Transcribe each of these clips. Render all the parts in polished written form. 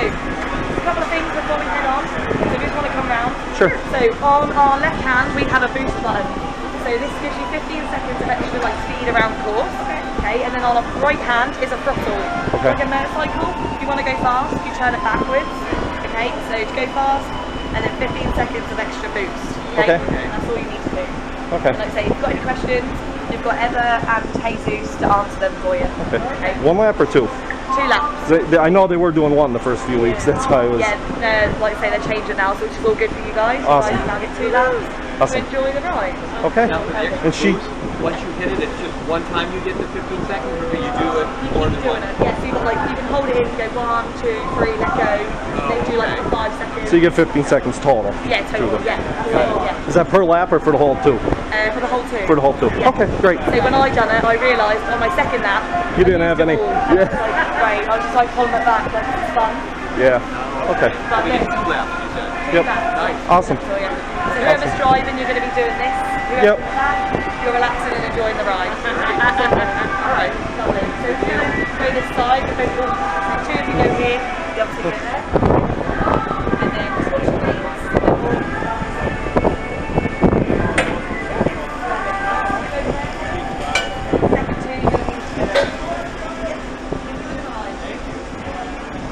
a couple of things before we head on. So we just want to come round. Sure. So on our left hand, we have a boost button. So this gives you 15 seconds of extra like speed around course. Okay. And then on our right hand is a throttle. Okay. Like a motorcycle. If you want to go fast, you turn it backwards. Okay. So to go fast, and then 15 seconds of extra boost. Okay. That's all you need to do. Okay. And like I say, if you've got any questions, you've got Eva and Jesus to answer them for you. Okay. 1 lap or 2? 2 laps. I know they were doing 1 the first few weeks. That's why I was. Yeah, like I say, they're changing now, so which is all good for you guys. Awesome. You guys now get 2 laps. Awesome. To enjoy the ride. Okay. And she. Once you hit it, it's just one time you get the 15 seconds, or do you do it more than once? Yeah, so you can hold it in, you go 1, 2, 3, let go. Then do like 5 seconds. So you get 15 seconds total. Yeah, total. Yeah. Is that per lap or for the whole 2? For the whole 2. For the whole 2. Yeah. Okay, great. So when I done it, I realised on my second lap You didn't have any. Yeah. Great. I was just like pulling it back, like it's fun. Yeah. Okay. But You then, did 2 laps, you said. Yep. Nice. Awesome. So whoever's driving, you're going to be doing this. Whoever's back, you're relaxing and enjoying the ride. Alright, lovely. So if you go this side, the 2 of you go here, the other 2 go there. And then switch the lanes. Second 2, you're going to need to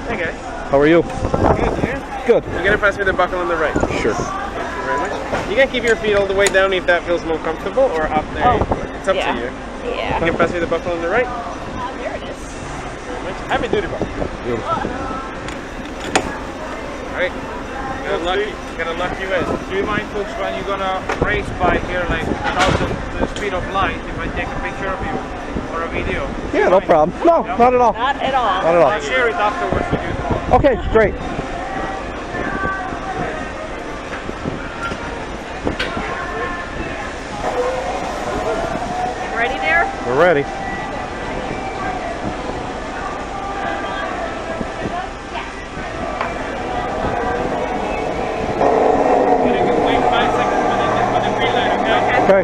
Hey guys. How are you? Good, you? Good. You're gonna pass me the buckle on the right. Sure. Thank you very much. You can keep your feet all the way down if that feels more comfortable, or up there. It's up to you. Yeah. You can pass me the buckle on the right. There it is. Heavy duty buckle. Beautiful. Alright. Gonna lock you in. Do you mind, folks, when you're gonna race by here, like without the speed of light, if I take a picture of you or a video? Yeah, no problem. No, not at all. Not at all. Not at all. I'll share it afterwards with you. Okay, great. Ready there? We're ready. You can wait 5 seconds for the green light, okay? Okay.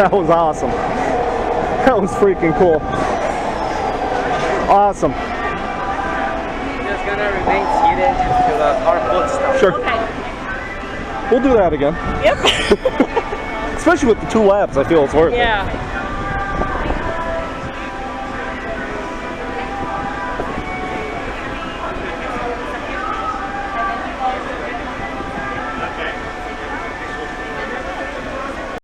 That was awesome. That was freaking cool. Awesome. Just gonna remain seated until the hard foot stops. Sure. Okay. We'll do that again. Yep. Especially with the 2 laps, I feel it's worth it. Yeah.